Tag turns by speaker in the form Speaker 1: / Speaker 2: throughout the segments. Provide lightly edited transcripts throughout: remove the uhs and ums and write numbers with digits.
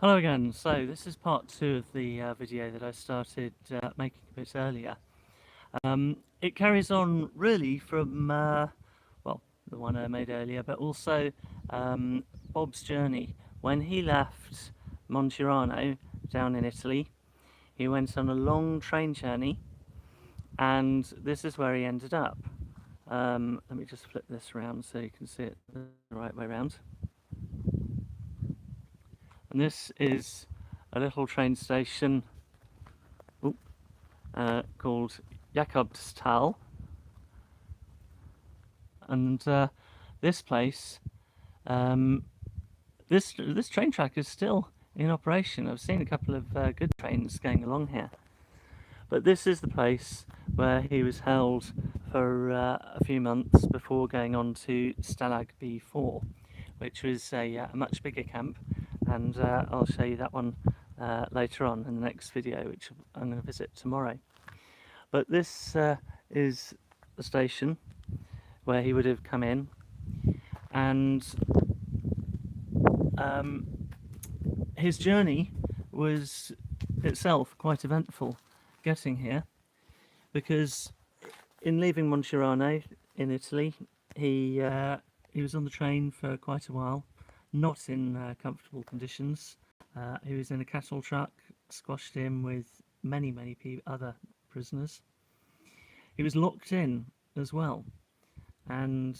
Speaker 1: Hello again. So this is part two of the video that I started making a bit earlier. It carries on really from well, the one I made earlier, but also Bob's journey. When he left Monterano down in Italy, he went on a long train journey, and this is where he ended up. Let me just flip this around so you can see it the right way around. And this is a little train station called Jacobsthal, and this place, this train track is still in operation. I've seen a couple of good trains going along here, but this is the place where he was held for a few months before going on to Stalag B4, which was a much bigger camp, and I'll show you that one later on in the next video, which I'm going to visit tomorrow. But this is the station where he would have come in, and his journey was itself quite eventful getting here, because in leaving Monterano in Italy, he was on the train for quite a while, not in comfortable conditions. He was in a cattle truck, squashed in with many other prisoners. He was locked in as well, and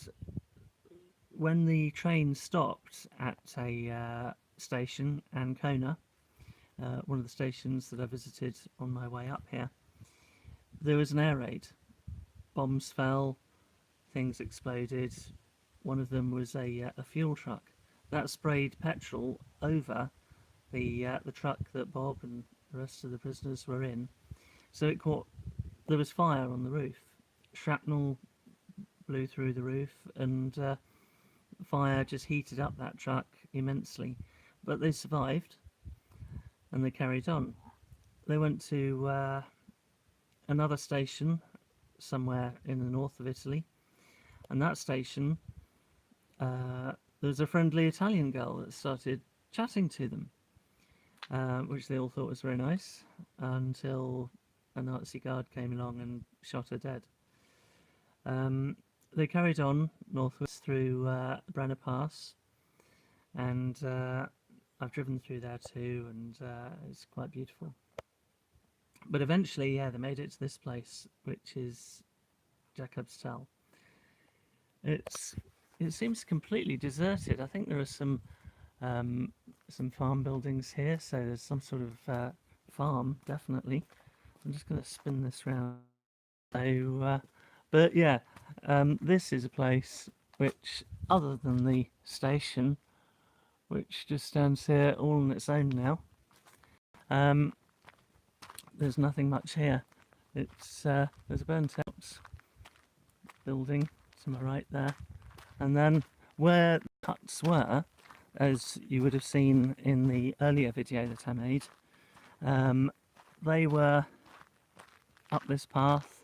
Speaker 1: when the train stopped at a station, Ancona, one of the stations that I visited on my way up here, there was an air raid. Bombs fell, things exploded. One of them was a fuel truck that sprayed petrol over the truck that Bob and the rest of the prisoners were in. So it caught. There was fire on the roof. Shrapnel blew through the roof, and fire just heated up that truck immensely. But they survived, and they carried on. They went to another station somewhere in the north of Italy, and that station, there was a friendly Italian girl that started chatting to them, which they all thought was very nice, until a Nazi guard came along and shot her dead. They carried on northwards through Brenner Pass, and I've driven through there too, and it's quite beautiful. But eventually, yeah, they made it to this place, which is Jacobsthal. It seems completely deserted. I think there are some farm buildings here, so there's some sort of farm, definitely. I'm just going to spin this round. So, but yeah, this is a place which, other than the station, which just stands here all on its own now, there's nothing much here. It's there's a burnt out building to my right there, and then where the huts were, as you would have seen in the earlier video that I made, they were up this path.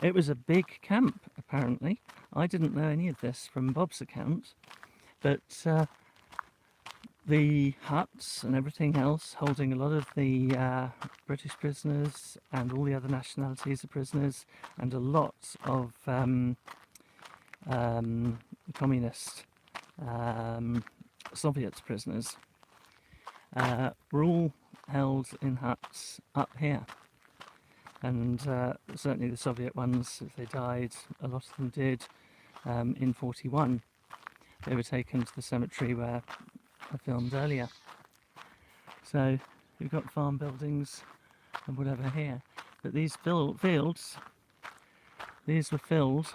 Speaker 1: It was a big camp, apparently. I didn't know any of this from Bob's account, but the huts and everything else holding a lot of the British prisoners and all the other nationalities of prisoners, and a lot of communist Soviet prisoners, were all held in huts up here. And certainly the Soviet ones, if they died, a lot of them did, in 41. They were taken to the cemetery where I filmed earlier. So we've got farm buildings and whatever here. But these fields, these were filled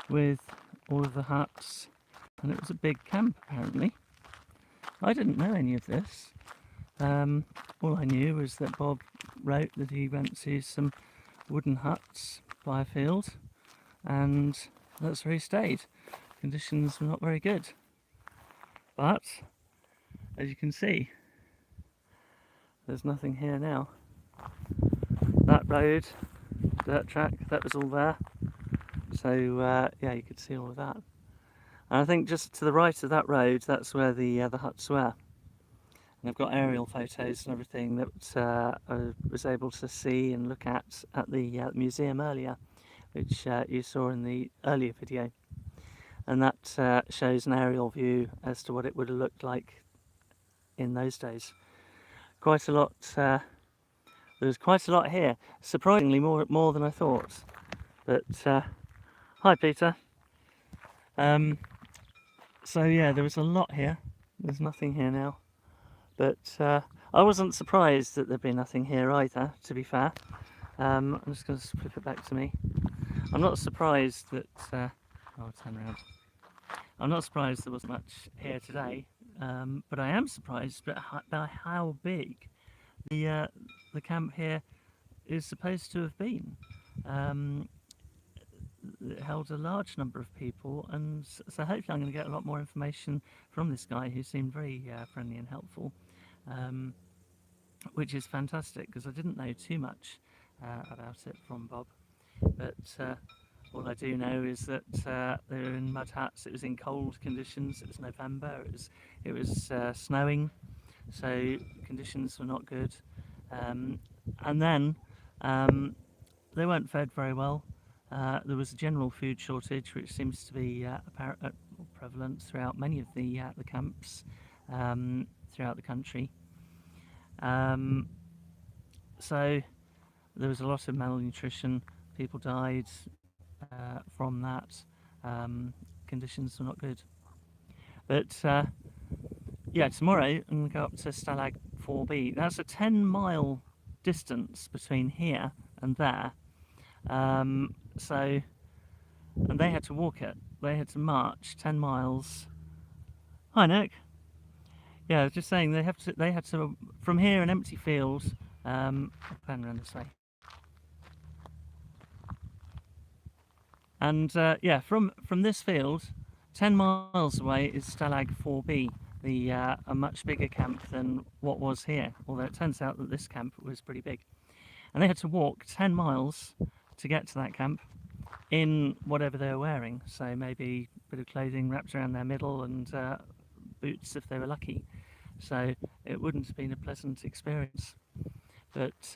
Speaker 1: with all of the huts, and it was a big camp apparently. I didn't know any of this. All I knew was that Bob wrote that he went to some wooden huts by a field, and that's where he stayed. Conditions were not very good, but as you can see, there's nothing here now. That road, dirt track, that was all there. So yeah, you could see all of that. And I think just to the right of that road, that's where the huts were. And I've got aerial photos and everything that I was able to see and look at the museum earlier, which you saw in the earlier video. And that shows an aerial view as to what it would have looked like in those days. Quite a lot. There was quite a lot here. Surprisingly, more than I thought. But hi, Peter. So yeah, there was a lot here. There's nothing here now. But I wasn't surprised that there'd be nothing here either, to be fair. I'm just going to flip it back to me. I'm not surprised that... I'll turn around. I'm not surprised there wasn't much here today, but I am surprised by how big the camp here is supposed to have been. It held a large number of people, and so hopefully I'm going to get a lot more information from this guy who seemed very friendly and helpful, which is fantastic because I didn't know too much about it from Bob. But all I do know is that they were in mud huts. It was in cold conditions. It was November. It was snowing, so conditions were not good. And then they weren't fed very well. There was a general food shortage, which seems to be prevalent throughout many of the camps throughout the country. So there was a lot of malnutrition. People died from that. Conditions were not good. But yeah, tomorrow I'm going to go up to Stalag 4B. That's a 10-mile distance between here and there. So, and they had to walk it. They had to march 10 miles. Hi, Nick. Yeah, I was just saying they had to from here an empty field. I'll pan around this way. And yeah, from this field, 10 miles away is Stalag 4B, a much bigger camp than what was here. Although it turns out that this camp was pretty big, and they had to walk 10 miles to get to that camp in whatever they were wearing. So maybe a bit of clothing wrapped around their middle and boots if they were lucky. So it wouldn't have been a pleasant experience. But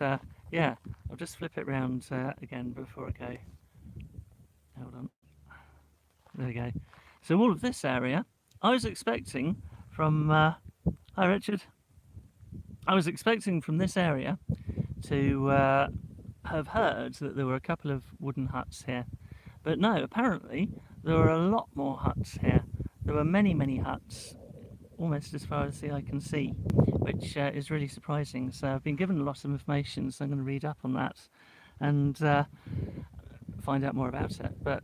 Speaker 1: yeah, I'll just flip it round again before I go. Hold on. There we go. So all of this area, I was expecting from... hi, Richard. I was expecting from this area to have heard that there were a couple of wooden huts here. But no, apparently there were a lot more huts here. There were many, many huts, almost as far as the eye can see, which is really surprising. So I've been given a lot of information, so I'm going to read up on that and find out more about it. But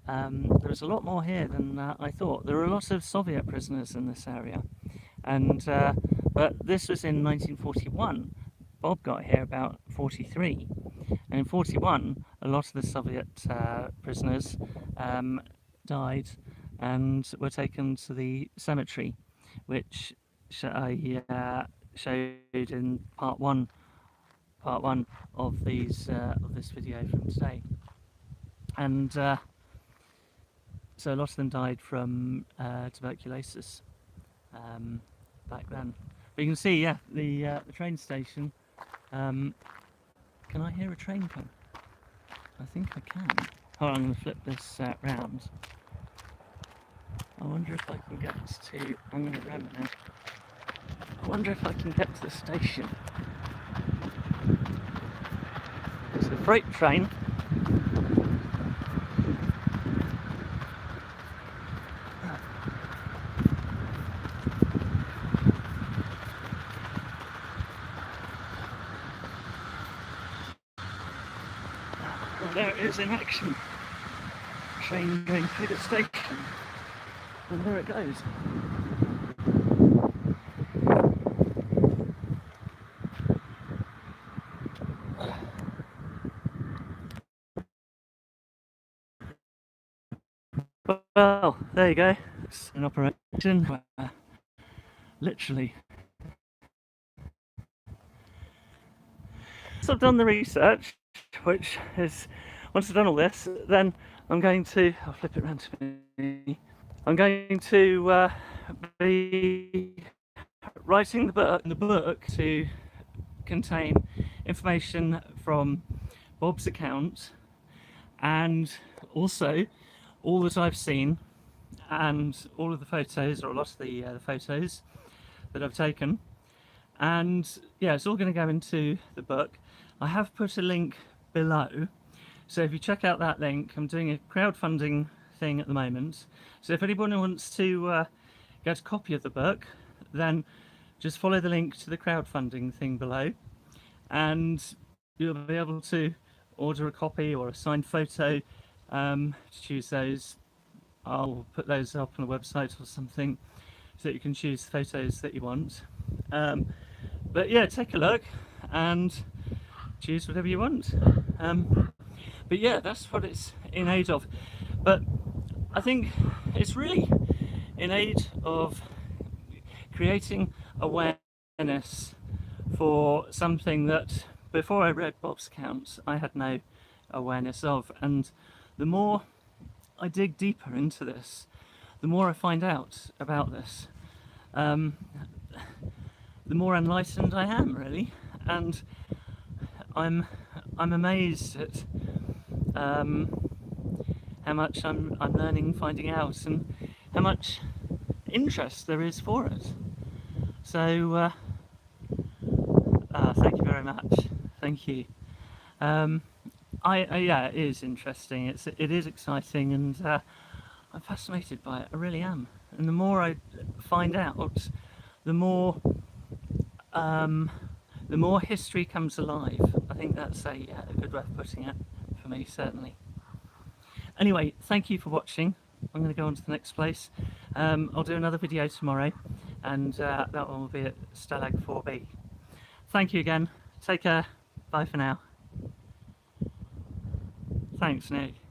Speaker 1: there was a lot more here than I thought. There were a lot of Soviet prisoners in this area, and but this was in 1941. Bob got here about 43, and in 41 a lot of the Soviet prisoners died and were taken to the cemetery, which I showed in part one of these of this video from today. And so a lot of them died from tuberculosis back then. But you can see, yeah, the train station. Can I hear a train come? I think I can. Hold on, I'm going to flip this round. I wonder if I can get to... I'm going to ram it now. I wonder if I can get to the station. It's a freight train. There it is in action. Train going through the station. And there it goes. Well, there you go. It's an operation where literally. So I've done the research, which is, once I've done all this, then I'm going to, I'll flip it around to me, I'm going to be writing the book to contain information from Bob's account, and also all that I've seen and all of the photos, or a lot of the photos that I've taken. And yeah, it's all going to go into the book. I have put a link below, so if you check out that link, I'm doing a crowdfunding thing at the moment. So if anyone wants to get a copy of the book, then just follow the link to the crowdfunding thing below, and you'll be able to order a copy or a signed photo to choose those. I'll put those up on the website or something so that you can choose the photos that you want. But yeah, take a look and choose whatever you want. But yeah, that's what it's in aid of. But I think it's really in aid of creating awareness for something that before I read Bob's account I had no awareness of. And the more I dig deeper into this, the more I find out about this, the more enlightened I am, really. And I'm amazed at how much I'm learning, finding out, and how much interest there is for it. So thank you very much. Thank you. Yeah, it is interesting. It is exciting, and I'm fascinated by it. I really am. And the more I find out, the more history comes alive. I think that's a good way of putting it for me, certainly. Anyway, thank you for watching. I'm going to go on to the next place. I'll do another video tomorrow, and that one will be at Stalag 4B. Thank you again. Take care. Bye for now. Thanks, Nick.